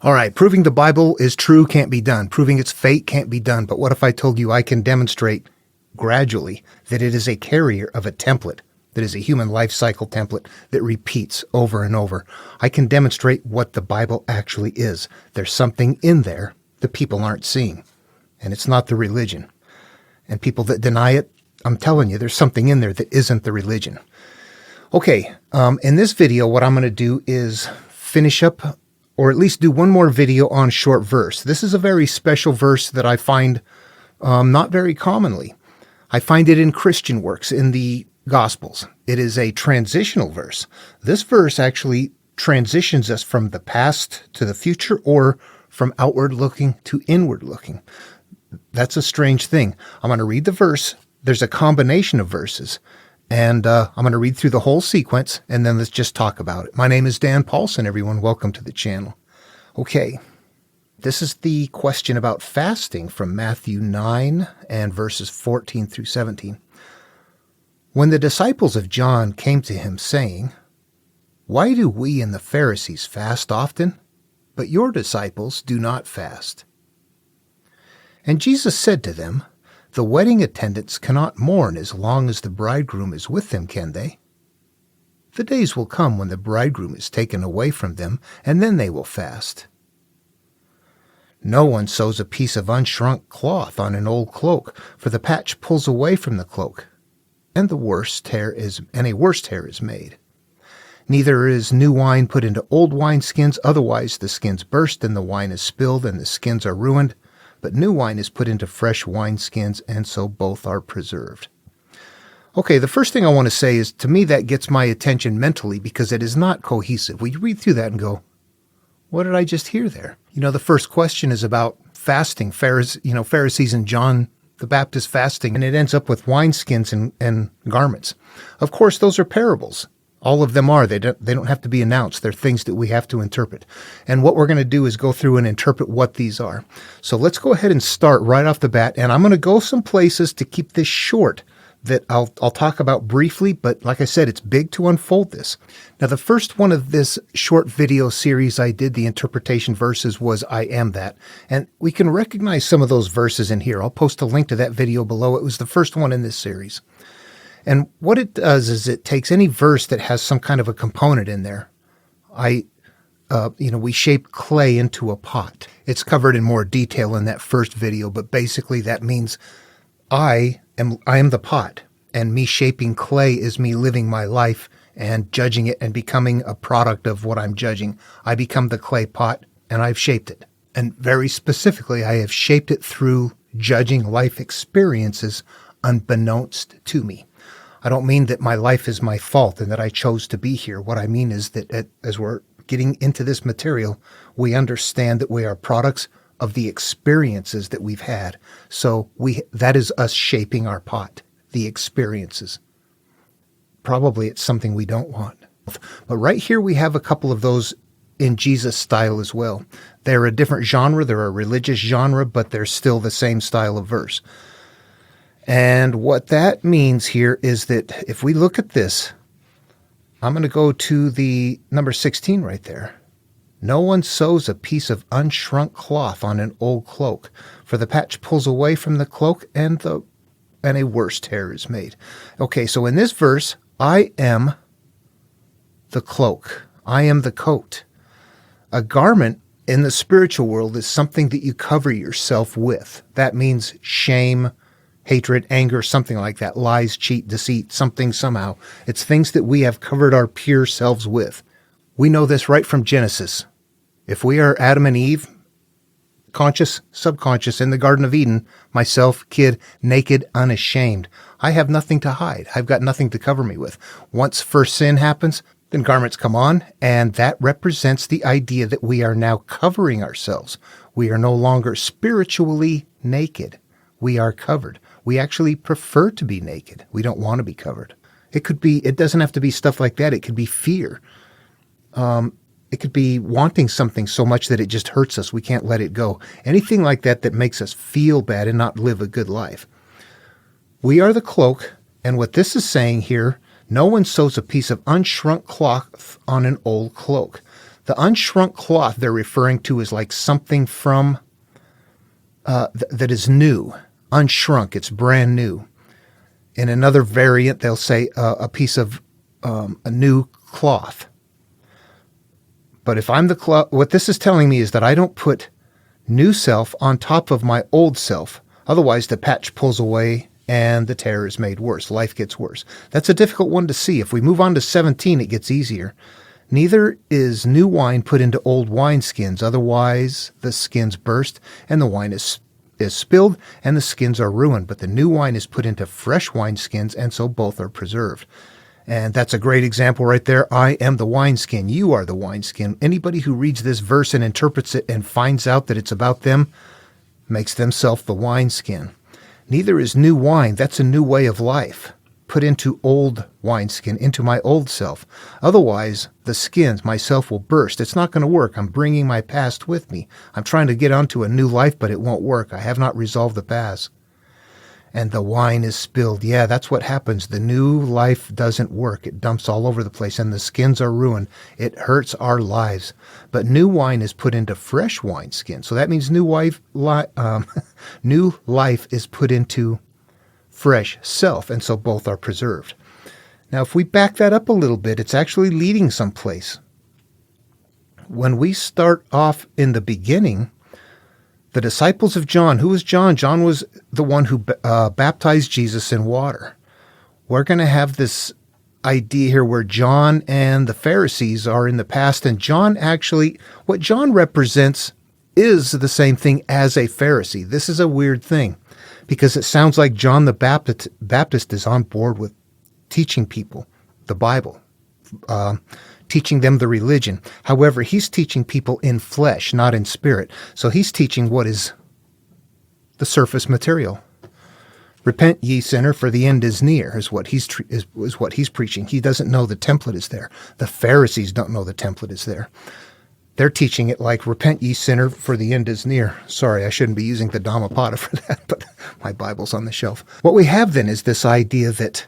All right, proving the Bible is true can't be done. Proving it's fake can't be done. But what if I told you I can demonstrate gradually that it is a carrier of a template, that is a human life cycle template that repeats over and over? I can demonstrate what the Bible actually is. There's something in there that people aren't seeing, and it's not the religion. And people that deny it, I'm telling you, there's something in there that isn't the religion. Okay, in this video, what I'm going to do is finish up, or at least do one more video on short verse. This is a very special verse that I find not very commonly. I find it in Christian works, in the Gospels. It is a transitional verse. This verse actually transitions us from the past to the future, or from outward looking to inward looking. That's a strange thing. I'm going to read the verse. There's a combination of verses, and I'm going to read through the whole sequence, and then let's just talk about it. My name is Dan Paulson, everyone. Welcome to the channel. Okay, this is the question about fasting from Matthew 9 and verses 14 through 17. When the disciples of John came to him, saying, "Why do we and the Pharisees fast often, but your disciples do not fast?" And Jesus said to them, "The wedding attendants cannot mourn as long as the bridegroom is with them, can they? The days will come when the bridegroom is taken away from them, and then they will fast. No one sews a piece of unshrunk cloth on an old cloak, for the patch pulls away from the cloak, and a worse tear is made. Neither is new wine put into old wineskins, otherwise the skins burst, and the wine is spilled, and the skins are ruined. But new wine is put into fresh wineskins, and so both are preserved." Okay, the first thing I want to say is, to me, that gets my attention mentally because it is not cohesive. We read through that and go, what did I just hear there? The first question is about fasting, Pharisees and John the Baptist fasting, and it ends up with wineskins and garments. Of course, those are parables. All of them are. They don't have to be announced. They're things that we have to interpret. And what we're going to do is go through and interpret what these are. So let's go ahead and start right off the bat. And I'm going to go some places to keep this short that I'll talk about briefly. But like I said, it's big to unfold this. Now, the first one of this short video series I did, the interpretation verses, was "I am that." And we can recognize some of those verses in here. I'll post a link to that video below. It was the first one in this series. And what it does is it takes any verse that has some kind of a component in there. We shape clay into a pot. It's covered in more detail in that first video, but basically that means I am the pot, and me shaping clay is me living my life and judging it and becoming a product of what I'm judging. I become the clay pot, and I've shaped it. And very specifically, I have shaped it through judging life experiences unbeknownst to me. I don't mean that my life is my fault and that I chose to be here. What I mean is that as we're getting into this material, we understand that we are products of the experiences that we've had. So that is us shaping our pot, the experiences. Probably it's something we don't want. But right here we have a couple of those in Jesus style as well. They're a different genre. They're a religious genre, but they're still the same style of verse. And what that means here is that if we look at this, I'm going to go to the number 16 right there. No one sews a piece of unshrunk cloth on an old cloak, for the patch pulls away from the cloak, and a worse tear is made. Okay, so in this verse, I am the cloak. I am the coat. A garment in the spiritual world is something that you cover yourself with. That means shame, hatred, anger, something like that. Lies, cheat, deceit, something, somehow. It's things that we have covered our pure selves with. We know this right from Genesis. If we are Adam and Eve, conscious, subconscious, in the Garden of Eden, myself, kid, naked, unashamed. I have nothing to hide. I've got nothing to cover me with. Once first sin happens, then garments come on, and that represents the idea that we are now covering ourselves. We are no longer spiritually naked. We are covered. We actually prefer to be naked. We don't want to be covered. It doesn't have to be stuff like that. It could be fear. It could be wanting something so much that it just hurts us. We can't let it go. Anything like that that makes us feel bad and not live a good life. We are the cloak, and what this is saying here, no one sews a piece of unshrunk cloth on an old cloak. The unshrunk cloth they're referring to is like something from that is new, unshrunk. It's brand new. In another variant, they'll say a piece of a new cloth. But if I'm the cloth, what this is telling me is that I don't put new self on top of my old self. Otherwise, the patch pulls away and the tear is made worse. Life gets worse. That's a difficult one to see. If we move on to 17, it gets easier. Neither is new wine put into old wineskins. Otherwise, the skins burst and the wine is spilled and the skins are ruined. But the new wine is put into fresh wineskins, and so both are preserved. And that's a great example right there. I am the wineskin. You are the wineskin. Anybody who reads this verse and interprets it and finds out that it's about them makes themselves the wineskin. Neither is new wine. That's a new way of life. Put into old wineskin, into my old self. Otherwise, the skins, myself, will burst. It's not going to work. I'm bringing my past with me. I'm trying to get onto a new life, but it won't work. I have not resolved the past. And the wine is spilled. Yeah, that's what happens. The new life doesn't work. It dumps all over the place, and the skins are ruined. It hurts our lives. But new wine is put into fresh wineskin. So that means new life is put into fresh self, and so both are preserved. Now, if we back that up a little bit, it's actually leading someplace. When we start off in the beginning, the disciples of John, who was John? John was the one who baptized Jesus in water. We're going to have this idea here where John and the Pharisees are in the past, and John actually, what John represents is the same thing as a Pharisee. This is a weird thing because it sounds like John the Baptist is on board with teaching people the Bible, teaching them the religion. However, he's teaching people in flesh, not in spirit. So he's teaching what is the surface material. Repent, ye sinner, for the end is near, is what he's preaching. He doesn't know the template is there. The Pharisees don't know the template is there. They're teaching it like, repent, ye sinner, for the end is near. Sorry, I shouldn't be using the Dhammapada for that, but my Bible's on the shelf. What we have then is this idea that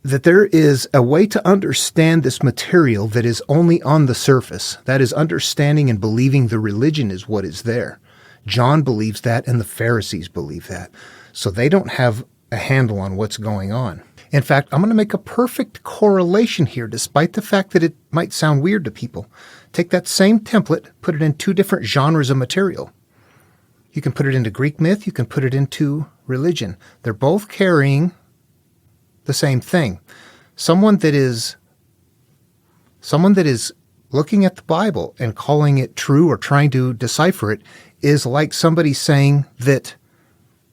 there is a way to understand this material that is only on the surface. That is, understanding and believing the religion is what is there. John believes that, and the Pharisees believe that. So they don't have a handle on what's going on. In fact, I'm going to make a perfect correlation here, despite the fact that it might sound weird to people. Take that same template, put it in two different genres of material. You can put it into Greek myth, you can put it into religion. They're both carrying the same thing. Someone that is looking at the Bible and calling it true or trying to decipher it is like somebody saying that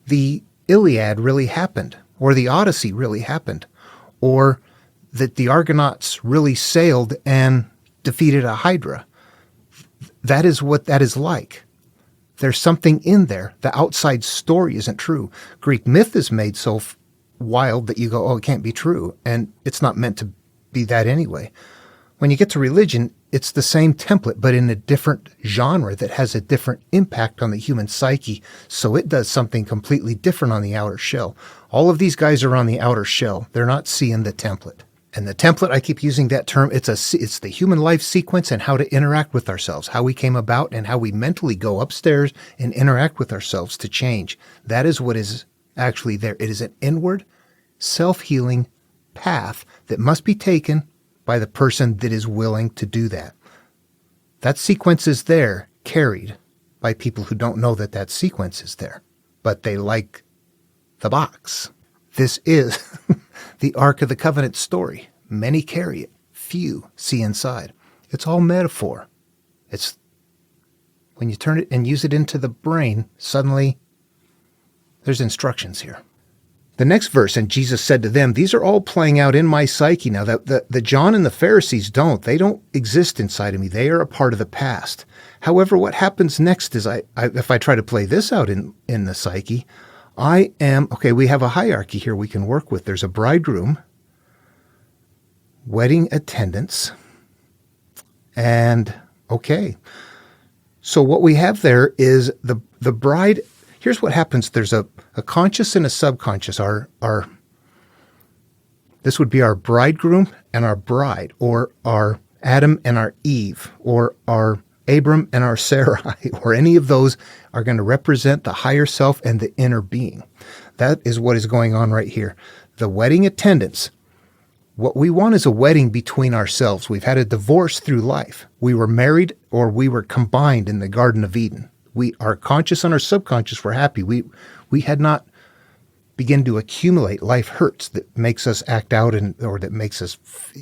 the Iliad really happened, or the Odyssey really happened, or that the Argonauts really sailed and defeated a Hydra. That is what that is like. There's something in there. The outside story isn't true. Greek myth is made so wild that you go, oh, it can't be true. And it's not meant to be that anyway. When you get to religion, it's the same template, but in a different genre that has a different impact on the human psyche. So it does something completely different on the outer shell. All of these guys are on the outer shell. They're not seeing the template. And the template, I keep using that term, it's the human life sequence and how to interact with ourselves, how we came about and how we mentally go upstairs and interact with ourselves to change. That is what is actually there. It is an inward, self-healing path that must be taken by the person that is willing to do that. That sequence is there, carried by people who don't know that that sequence is there, but they like the box. This is the Ark of the Covenant story. Many carry it, few see inside. It's all metaphor. It's when you turn it and use it into the brain, suddenly there's instructions here. The next verse, and Jesus said to them, these are all playing out in my psyche now. The John and the Pharisees don't. They don't exist inside of me. They are a part of the past. However, what happens next is if I try to play this out in the psyche, we have a hierarchy here we can work with. There's a bridegroom, wedding attendants, and so what we have there is the bride. Here's what happens. There's a conscious and a subconscious. This would be our bridegroom and our bride, or our Adam and our Eve, or our Abram and our Sarai, or any of those are going to represent the higher self and the inner being. That is what is going on right here. The wedding attendants, what we want is a wedding between ourselves. We've had a divorce through life. We were married or we were combined in the Garden of Eden. We are conscious and our subconscious were happy. We had not begin to accumulate life hurts that makes us act out, or that makes us,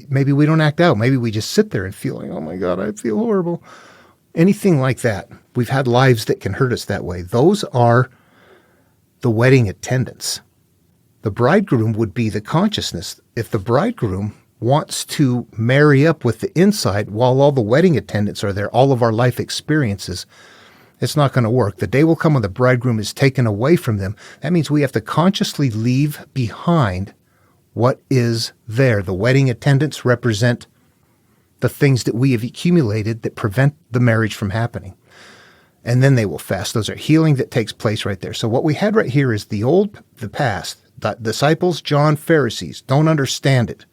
maybe we don't act out. Maybe we just sit there and feel like, oh my God, I feel horrible. Anything like that. We've had lives that can hurt us that way. Those are the wedding attendants. The bridegroom would be the consciousness. If the bridegroom wants to marry up with the inside while all the wedding attendants are there, all of our life experiences, it's not going to work. The day will come when the bridegroom is taken away from them. That means we have to consciously leave behind what is there. The wedding attendants represent the things that we have accumulated that prevent the marriage from happening. And then they will fast. Those are healing that takes place right there. So what we had right here is the past. The disciples, John, Pharisees, don't understand it.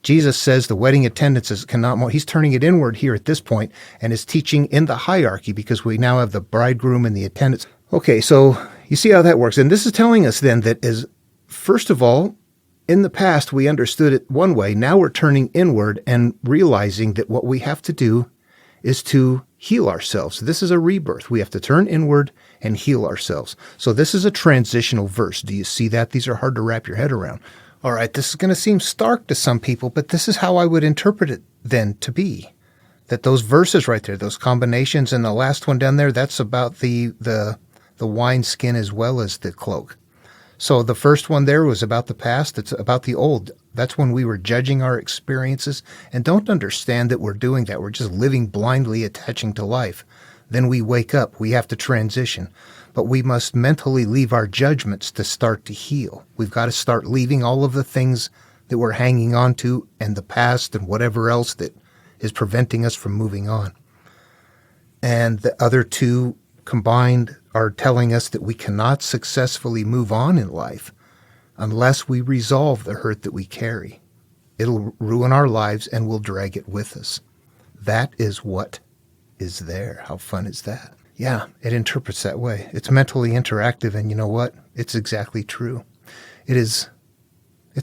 Jesus says the wedding attendants cannot, he's turning it inward here at this point and is teaching in the hierarchy because we now have the bridegroom and the attendants. Okay, so you see how that works. And this is telling us then that first of all, in the past we understood it one way. Now we're turning inward and realizing that what we have to do is to heal ourselves. This is a rebirth. We have to turn inward and heal ourselves. So this is a transitional verse. Do you see that? These are hard to wrap your head around. All right, this is going to seem stark to some people, but this is how I would interpret it then to be. That those verses right there, those combinations, and the last one down there, that's about the wineskin as well as the cloak. So the first one there was about the past. It's about the old. That's when we were judging our experiences and don't understand that we're doing that. We're just living blindly, attaching to life. Then we wake up. We have to transition. But we must mentally leave our judgments to start to heal. We've got to start leaving all of the things that we're hanging on to and the past and whatever else that is preventing us from moving on. And the other two combined are telling us that we cannot successfully move on in life unless we resolve the hurt that we carry. It'll ruin our lives and we'll drag it with us. That is what is there. How fun is that? Yeah, it interprets that way. It's mentally interactive, and you know what? It's exactly true. It's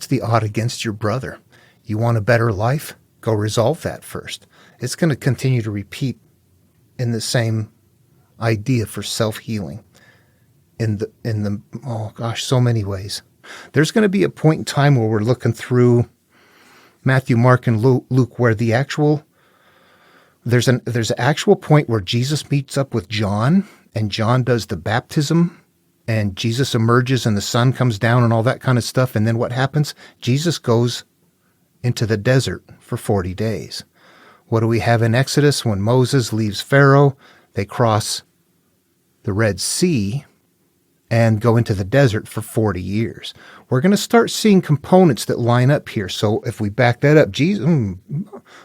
the odd against your brother. You want a better life? Go resolve that first. It's going to continue to repeat in the same idea for self-healing so many ways. There's going to be a point in time where we're looking through Matthew, Mark, and Luke where there's an actual point where Jesus meets up with John, and John does the baptism, and Jesus emerges, and the sun comes down, and all that kind of stuff. And then what happens? Jesus goes into the desert for 40 days. What do we have in Exodus? When Moses leaves Pharaoh, they cross the Red Sea and go into the desert for 40 years. We're going to start seeing components that line up here. So if we back that up,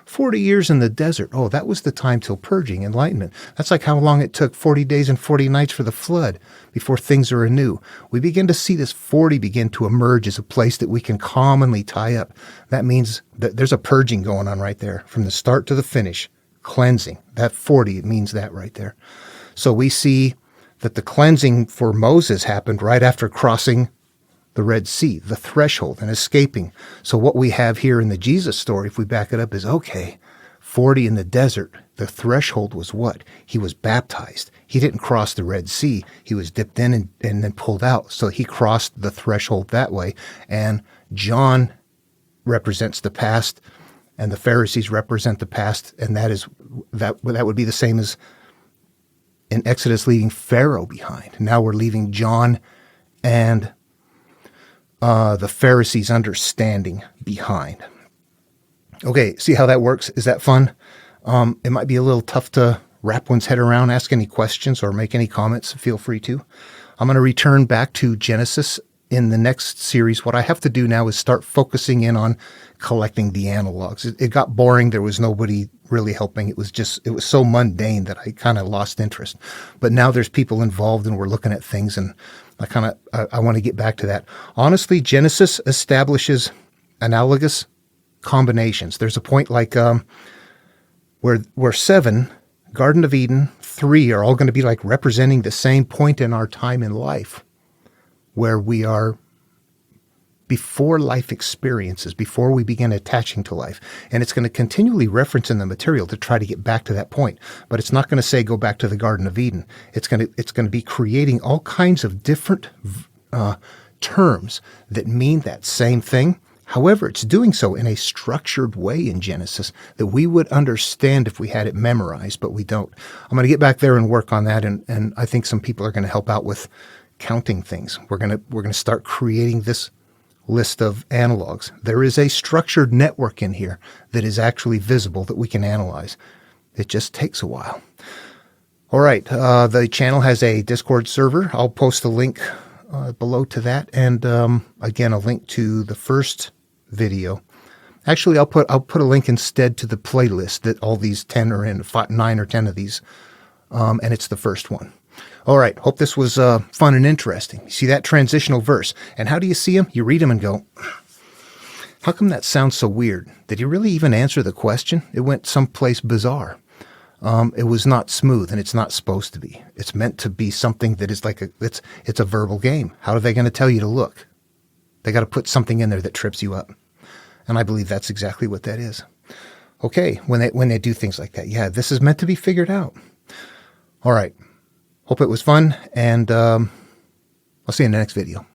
40 years in the desert. Oh, that was the time till purging, enlightenment. That's like how long it took 40 days and 40 nights for the flood before things are anew. We begin to see this 40 begin to emerge as a place that we can commonly tie up. That means that there's a purging going on right there from the start to the finish. Cleansing. That 40, it means that right there. So we see that the cleansing for Moses happened right after crossing the Red Sea, the threshold, and escaping. So what we have here in the Jesus story, if we back it up, is 40 in the desert. The threshold was what? He was baptized. He didn't cross the Red Sea. He was dipped in and then pulled out. So he crossed the threshold that way. And John represents the past, and the Pharisees represent the past, and that would be the same as in Exodus leaving Pharaoh behind. Now we're leaving John and the Pharisees' understanding behind. Okay, see how that works? Is that fun? It might be a little tough to wrap one's head around. Ask any questions or make any comments. Feel free to. I'm going to return back to Genesis in the next series. What I have to do now is start focusing in on collecting the analogs. It got boring. There was nobody really helping. It was so mundane that I kind of lost interest. But now there's people involved and we're looking at things, and I want to get back to that. Honestly, Genesis establishes analogous combinations. There's a point like where 7, Garden of Eden, 3 are all going to be like representing the same point in our time in life, where we are before life experiences, before we begin attaching to life. And it's going to continually reference in the material to try to get back to that point. But it's not going to say go back to the Garden of Eden. It's going to be creating all kinds of different terms that mean that same thing. However, it's doing so in a structured way in Genesis that we would understand if we had it memorized, but we don't. I'm going to get back there and work on that, and I think some people are going to help out with counting things. We're going to start creating this list of analogs. There is a structured network in here that is actually visible that we can analyze. It just takes a while. All right, the channel has a Discord server. I'll post a link below to that, and again, a link to the first video. Actually, I'll put a link instead to the playlist that all these 10 are in, 9 or 10 of these, and it's the first one. All right, hope this was fun and interesting. You see that transitional verse, and how do you see them? You read them and go, how come that sounds so weird? Did he really even answer the question? It went someplace bizarre. It was not smooth, and it's not supposed to be. It's meant to be something that is like it's a verbal game. How are they going to tell you to look? They got to put something in there that trips you up. And I believe that's exactly what that is. Okay, when they do things like that, yeah, this is meant to be figured out. All right. Hope it was fun, and I'll see you in the next video.